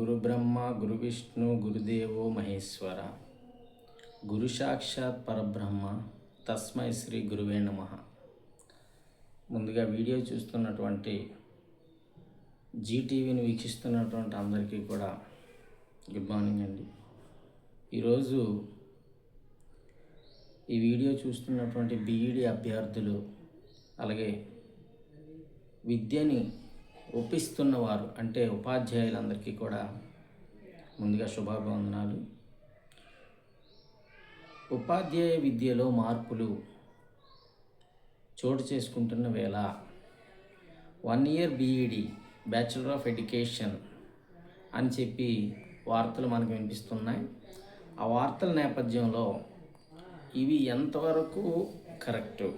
గురు బ్రహ్మ గురు విష్ణు గురుదేవో మహేశ్వర గురు సాక్షాత్ పరబ్రహ్మ తస్మై శ్రీ గురువే నమః. ముందుగా వీడియో చూస్తున్నటువంటి జీటీవీని వీక్షిస్తున్నటువంటి అందరికీ కూడా గుడ్ మార్నింగ్ అండి. ఈరోజు ఈ వీడియో చూస్తున్నటువంటి బీఈడీ అభ్యర్థులు, అలాగే విద్యని ఒప్పిస్తున్నవారు అంటే ఉపాధ్యాయులందరికీ కూడా ముందుగా శుభాభివందనాలు. ఉపాధ్యాయ విద్యలో మార్పులు చోటు చేసుకుంటున్న వేళ 1 year BEd bachelor of education అని చెప్పి వార్తలు మనకు వినిపిస్తున్నాయి. ఆ వార్తల నేపథ్యంలో ఇవి ఎంతవరకు కరెక్టు,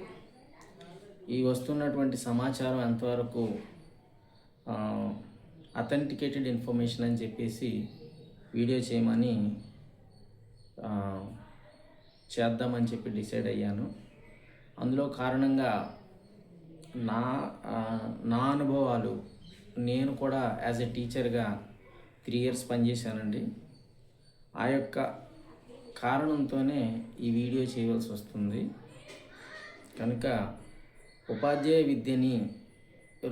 ఈ వస్తున్నటువంటి సమాచారం ఎంతవరకు అథెంటికేటెడ్ ఇన్ఫర్మేషన్ అని చెప్పేసి వీడియో చేయమని చేద్దామని చెప్పి డిసైడ్ అయ్యాను. అందులో కారణంగా నా అనుభవాలు, నేను కూడా యాజ్ ఎ టీచర్గా 3 years పనిచేశానండి. ఆ యొక్క కారణంతోనే ఈ వీడియో చేయవలసి వస్తుంది. కనుక ఉపాధ్యాయ విద్యని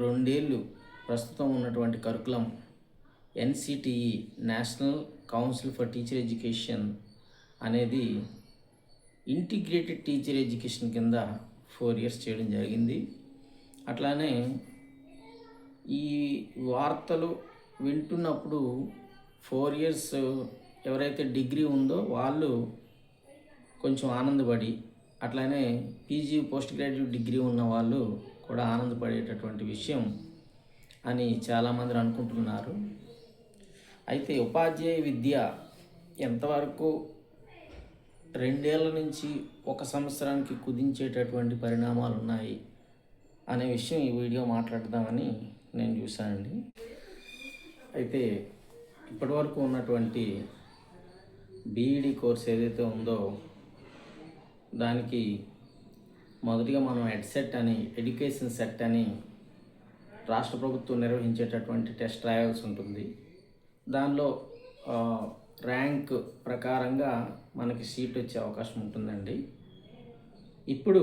2 ఏళ్ళు ప్రస్తుతం ఉన్నటువంటి curriculum NCTE national council for teacher education అనేది ఇంటిగ్రేటెడ్ టీచర్ ఎడ్యుకేషన్ కింద 4 years చేయడం జరిగింది. అట్లానే ఈ వార్తలు వింటున్నప్పుడు 4 years ఎవరైతే డిగ్రీ ఉందో వాళ్ళు కొంచెం ఆనందపడి, అట్లానే పీజీ పోస్ట్ గ్రాడ్యుయేట్ డిగ్రీ ఉన్న వాళ్ళు కూడా ఆనందపడేటటువంటి విషయం అని చాలామంది అనుకుంటున్నారు. అయితే ఉపాధ్యాయ విద్య ఎంతవరకు 2 ఏళ్ల నుంచి 1 సంవత్సరానికి కుదించేటటువంటి పరిణామాలు ఉన్నాయి అనే విషయం ఈ వీడియో మాట్లాడదామని నేను చూశానండి. అయితే ఇప్పటివరకు ఉన్నటువంటి బీఈడీ కోర్స్ ఏదైతే ఉందో దానికి మొదటిగా మనం ఎడ్సెట్ అని, ఎడ్యుకేషన్ సెట్ అని రాష్ట్ర ప్రభుత్వం నిర్వహించేటటువంటి టెస్ట్ రాయాల్సి ఉంటుంది. దానిలో ర్యాంక్ ప్రకారంగా మనకి సీట్ వచ్చే అవకాశం ఉంటుందండి. ఇప్పుడు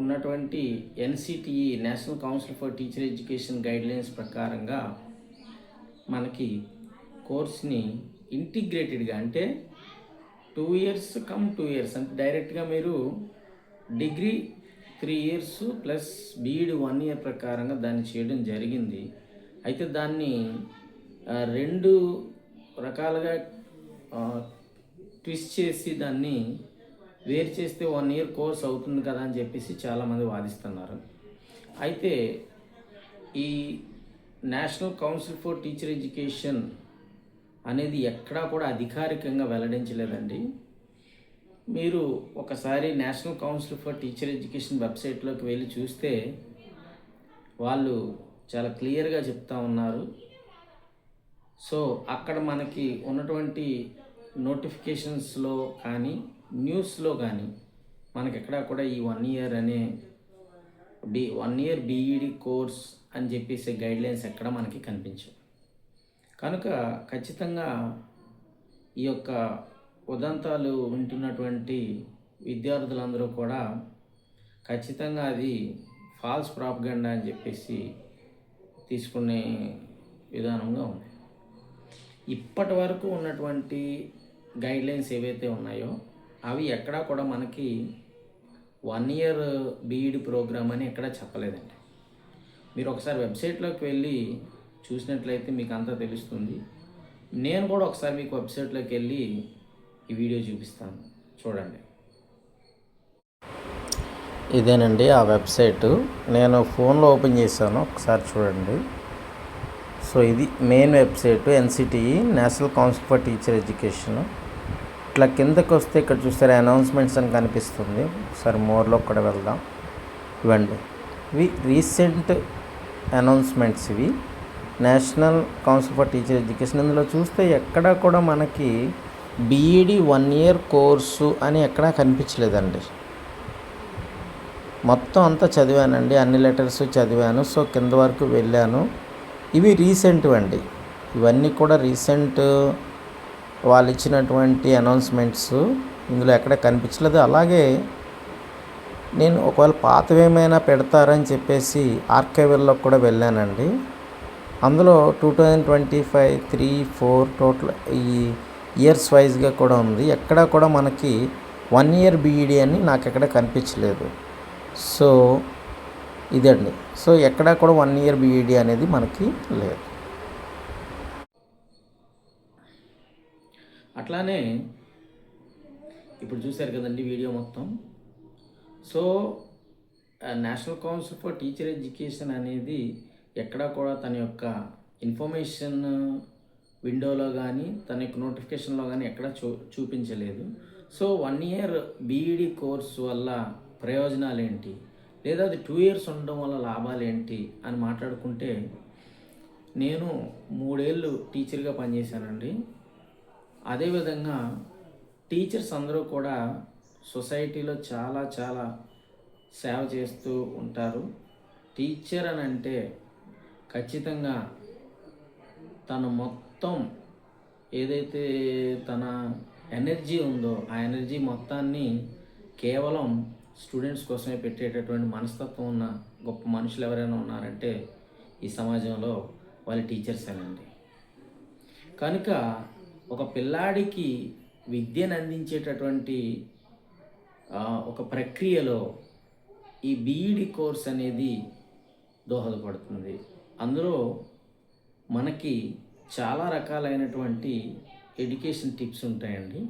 ఉన్నటువంటి NCTE national council for teacher education guidelines ప్రకారంగా మనకి కోర్స్ని ఇంటిగ్రేటెడ్గా అంటే 2 years కమ్ 2 years అంటే డైరెక్ట్గా మీరు degree 3 years plus BEd 1 year ప్రకారంగా దాన్ని చేయడం జరిగింది. అయితే దాన్ని 2 రకాలుగా ట్విస్ట్ చేసి దాన్ని వేరు చేస్తే 1 year కోర్స్ అవుతుంది కదా అని చెప్పేసి చాలామంది వాదిస్తున్నారు. అయితే ఈ national council for teacher education అనేది ఎక్కడా కూడా అధికారికంగా వెల్లడించలేదండి. మీరు ఒకసారి national council for teacher education వెబ్సైట్లోకి వెళ్ళి చూస్తే వాళ్ళు చాలా క్లియర్గా చెప్తా ఉన్నారు. సో అక్కడ మనకి ఉన్నటువంటి నోటిఫికేషన్స్లో కానీ న్యూస్లో కానీ మనకి ఎక్కడా కూడా ఈ 1 year అనే 1 year బీఈడీ కోర్స్ అని చెప్పేసి గైడ్లైన్స్ ఎక్కడ మనకి కనిపించవు. కనుక ఖచ్చితంగా ఈ యొక్క ఉదంతాలు వింటున్నటువంటి విద్యార్థులందరూ కూడా ఖచ్చితంగా అది ఫాల్స్ ప్రాపగండా అని చెప్పేసి తీసుకునే విధానంగా ఉంది. ఇప్పటి వరకు ఉన్నటువంటి గైడ్లైన్స్ ఏవైతే ఉన్నాయో అవి ఎక్కడా కూడా మనకి 1 year బీఈడీ ప్రోగ్రామ్ అని ఎక్కడా చెప్పలేదండి. మీరు ఒకసారి వెబ్సైట్లోకి వెళ్ళి చూసినట్లయితే మీకు అంతా తెలుస్తుంది. నేను కూడా ఒకసారి మీకు వెబ్సైట్లోకి వెళ్ళి ఈ వీడియో చూపిస్తాను, చూడండి. ఇదేనండి ఆ వెబ్సైటు. నేను ఫోన్లో ఓపెన్ చేశాను, ఒకసారి చూడండి. సో ఇది main website NCTE national council for teacher education. ఇట్లా కిందకి వస్తే ఇక్కడ చూస్తే అనౌన్స్మెంట్స్ అని కనిపిస్తుంది. ఒకసారి మోర్లో కూడా వెళ్దాం. ఇవ్వండి, ఇవి రీసెంట్ అనౌన్స్మెంట్స్. ఇవి national council for teacher education. ఇందులో చూస్తే ఎక్కడా కూడా మనకి బీఈడీ 1 year కోర్సు అని ఎక్కడా కనిపించలేదండి. మొత్తం అంతా చదివానండి, అన్ని లెటర్స్ చదివాను. సో కింద వరకు వెళ్ళాను. ఇవి రీసెంట్ అండి. ఇవన్నీ కూడా రీసెంట్ వాళ్ళు ఇచ్చినటువంటి అనౌన్స్మెంట్స్, ఇందులో ఎక్కడ కనిపించలేదు. అలాగే నేను ఒకవేళ పాతవి ఏమైనా పెడతారని చెప్పేసి ఆర్కైవల్లో కూడా వెళ్ళానండి. అందులో 2025, 3, 4 టోటల్ ఈ ఇయర్స్ వైజ్గా కూడా ఉంది. ఎక్కడా కూడా మనకి 1 ఇయర్ బీఈడి అని నాకు ఎక్కడ కనిపించలేదు. సో ఇదండి. సో ఎక్కడా కూడా 1 ఇయర్ బీఈడి అనేది మనకి లేదు. అట్లానే ఇప్పుడు చూశారు కదండి వీడియో మొత్తం. So national council for teacher education అనేది ఎక్కడా కూడా తన యొక్క ఇన్ఫర్మేషన్ విండోలో కానీ తన యొక్క నోటిఫికేషన్లో కానీ ఎక్కడా చూపించలేదు. సో 1 ఇయర్ బీఈడి కోర్సు వల్ల ప్రయోజనాలు ఏంటి, లేదా అది 2 ఇయర్స్ ఉండడం వల్ల లాభాలు ఏంటి అని మాట్లాడుకుంటే, నేను 3 ఏళ్ళు టీచర్గా పనిచేశానండి. అదేవిధంగా టీచర్స్ అందరూ కూడా సొసైటీలో చాలా చాలా సేవ చేస్తూ ఉంటారు. టీచర్ అని అంటే ఖచ్చితంగా తన మొత్తం ఏదైతే తన ఎనర్జీ ఉందో ఆ ఎనర్జీ మొత్తాన్ని కేవలం స్టూడెంట్స్ కోసమే పెట్టేటటువంటి మనస్తత్వం ఉన్న గొప్ప మనుషులు ఎవరైనా ఉన్నారంటే ఈ సమాజంలో వాళ్ళు టీచర్సేనండి. కనుక ఒక పిల్లాడికి విద్యను అందించేటటువంటి ఒక ప్రక్రియలో ఈ బీఈడి కోర్స్ అనేది దోహదపడుతుంది. అందులో మనకి చాలా రకాలైనటువంటి ఎడ్యుకేషన్ టిప్స్ ఉంటాయండి.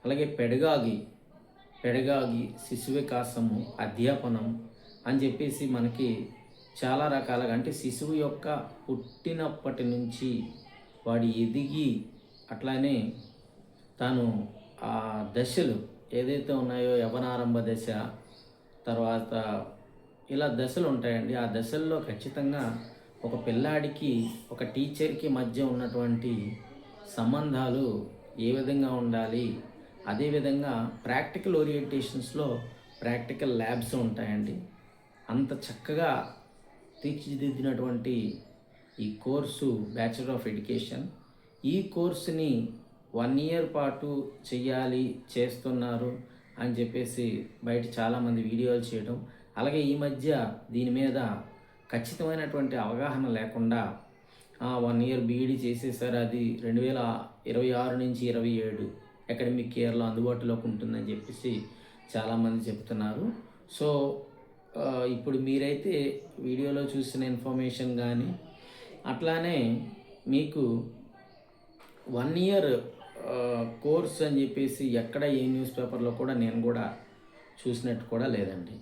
అలాగే పెడగాగి శిశు వికాసము, అధ్యాపనం అని చెప్పేసి మనకి చాలా రకాలుగా, అంటే శిశువు యొక్క పుట్టినప్పటి నుంచి వాడి ఎదిగి అట్లానే తాను ఆ దశలు ఏదైతే ఉన్నాయో యవనారంభ దశ, తర్వాత ఇలా దశలు ఉంటాయండి. ఆ దశల్లో ఖచ్చితంగా ఒక పిల్లాడికి ఒక టీచర్కి మధ్య ఉన్నటువంటి సంబంధాలు ఏ విధంగా ఉండాలి, అదేవిధంగా ప్రాక్టికల్ ఓరియంటేషన్స్లో ప్రాక్టికల్ ల్యాబ్స్ ఉంటాయండి. అంత చక్కగా తీర్చిదిద్దినటువంటి ఈ కోర్సు బ్యాచిలర్ ఆఫ్ ఎడ్యుకేషన్. ఈ కోర్సుని 1 ఇయర్ పాటు చేస్తున్నారు అని చెప్పేసి బయట చాలామంది వీడియోలు చేయడం, అలాగే ఈ మధ్య దీని మీద ఖచ్చితమైనటువంటి అవగాహన లేకుండా 1 ఇయర్ బీఈడి చేసేసారు, అది 2026 నుంచి 27 అకాడమిక్ ఇయర్లో అందుబాటులోకి ఉంటుందని చెప్పేసి చాలామంది చెప్తున్నారు. సో ఇప్పుడు మీరైతే వీడియోలో చూసిన ఇన్ఫర్మేషన్ కానీ అట్లానే మీకు 1 ఇయర్ కోర్స్ అని చెప్పేసి ఎక్కడ ఏ న్యూస్ పేపర్లో కూడా నేను కూడా చూసినట్టు కూడా లేదండి.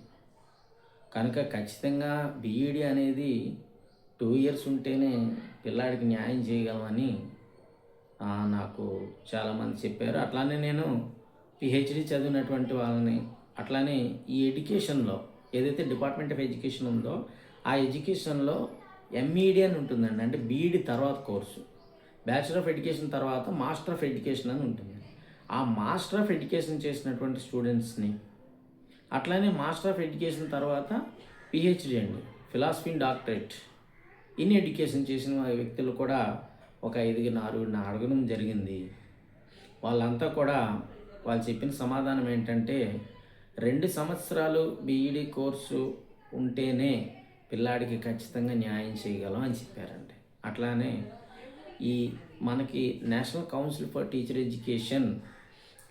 కనుక ఖచ్చితంగా బీఈడి అనేది 2 ఇయర్స్ ఉంటేనే పిల్లాడికి న్యాయం చేయగలమని నాకు చాలామంది చెప్పారు. అట్లానే నేను పిహెచ్డి చదివినటువంటి వాళ్ళని, అట్లానే ఈ ఎడ్యుకేషన్లో ఏదైతే డిపార్ట్మెంట్ ఆఫ్ ఎడ్యుకేషన్ ఉందో ఆ ఎడ్యుకేషన్లో ఎంఈడి అని ఉంటుందండి. అంటే బీఈడి తర్వాత కోర్సు, బ్యాచిలర్ ఆఫ్ ఎడ్యుకేషన్ తర్వాత మాస్టర్ ఆఫ్ ఎడ్యుకేషన్ అని ఉంటుంది. ఆ మాస్టర్ ఆఫ్ ఎడ్యుకేషన్ చేసినటువంటి స్టూడెంట్స్ని, అట్లానే మాస్టర్ ఆఫ్ ఎడ్యుకేషన్ తర్వాత పిహెచ్డి అండి, philosophy and doctorate in education చేసిన వ్యక్తులు కూడా ఒక 5-6 అడగడం జరిగింది. వాళ్ళంతా కూడా వాళ్ళు చెప్పిన సమాధానం ఏంటంటే 2 సంవత్సరాలు బీఈడి కోర్సు ఉంటేనే పిల్లాడికి ఖచ్చితంగా న్యాయం చేయగలం అని చెప్పారండి. అట్లానే ఈ మనకి national council for teacher education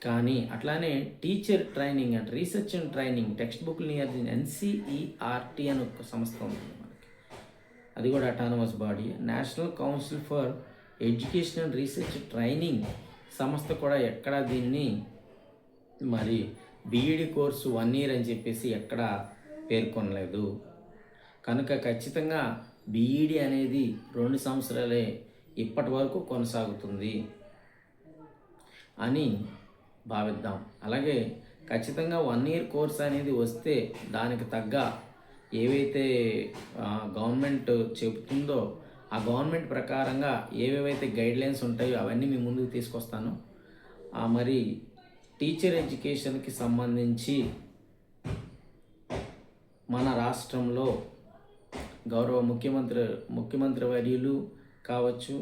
కానీ అట్లానే teacher training and research and training text book near NCERT అని ఒక సంస్థ ఉంది మనకి, అది కూడా autonomous body. National council for education and research training సంస్థ కూడా ఎక్కడ దీన్ని మరి బీఈడి కోర్సు 1 ఇయర్ అని చెప్పేసి ఎక్కడ పేర్కొనలేదు. కనుక ఖచ్చితంగా బీఈడి అనేది 2 సంవత్సరాలే ఇప్పటి వరకు కొనసాగుతుంది అని భావిద్దాం. అలాగే ఖచ్చితంగా 1 ఇయర్ కోర్స్ అనేది వస్తే దానికి తగ్గ ఏవైతే గవర్నమెంట్ చెబుతుందో ఆ గవర్నమెంట్ ప్రకారంగా ఏవేవైతే గైడ్లైన్స్ ఉంటాయో అవన్నీ మీ ముందుకు తీసుకొస్తాను. మరి టీచర్ ఎడ్యుకేషన్కి సంబంధించి మన రాష్ట్రంలో గౌరవ ముఖ్యమంత్రి వర్యులు కావచ్చు,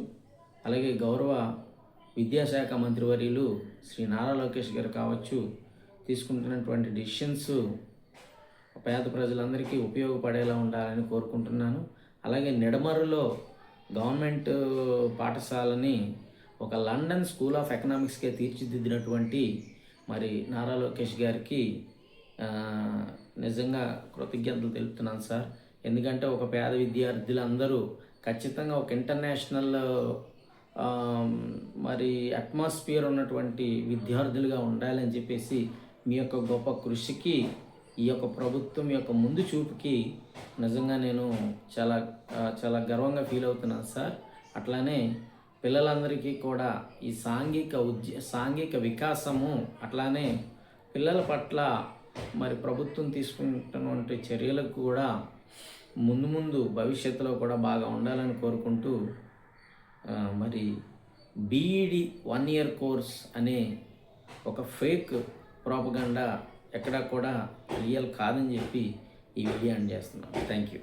అలాగే గౌరవ విద్యాశాఖ మంత్రివర్యులు శ్రీ నారా లోకేష్ గారు కావచ్చు తీసుకుంటున్నటువంటి డిసిషన్స్ పేద ప్రజలందరికీ ఉపయోగపడేలా ఉండాలని కోరుకుంటున్నాను. అలాగే నిడమరులో గవర్నమెంట్ పాఠశాలని ఒక లండన్ స్కూల్ ఆఫ్ ఎకనామిక్స్గా తీర్చిదిద్దినటువంటి మరి నారా లోకేష్ గారికి నిజంగా కృతజ్ఞతలు తెలుపుతున్నాను సార్. ఎందుకంటే ఒక పేద విద్యార్థులందరూ ఖచ్చితంగా ఒక ఇంటర్నేషనల్ మరి అట్మాస్ఫియర్ ఉన్నటువంటి విద్యార్థులుగా ఉండాలని చెప్పేసి మీ యొక్క గొప్ప కృషికి, ఈ యొక్క ప్రభుత్వం యొక్క ముందు చూపుకి నిజంగా నేను చాలా చాలా గర్వంగా ఫీల్ అవుతున్నాను సార్. అట్లానే పిల్లలందరికీ కూడా ఈ సాంఘిక వికాసము, అట్లానే పిల్లల పట్ల మరి ప్రభుత్వం తీసుకుంటున్నటువంటి చర్యలకు కూడా ముందు భవిష్యత్తులో కూడా బాగా ఉండాలని కోరుకుంటూ మరి బీఈడి 1 ఇయర్ కోర్స్ అనే ఒక ఫేక్ ప్రాపగండా ఎక్కడా కూడా రియల్ కాదని చెప్పి ఈ వీడియో ఎండ్ చేస్తున్నాను. Thank you.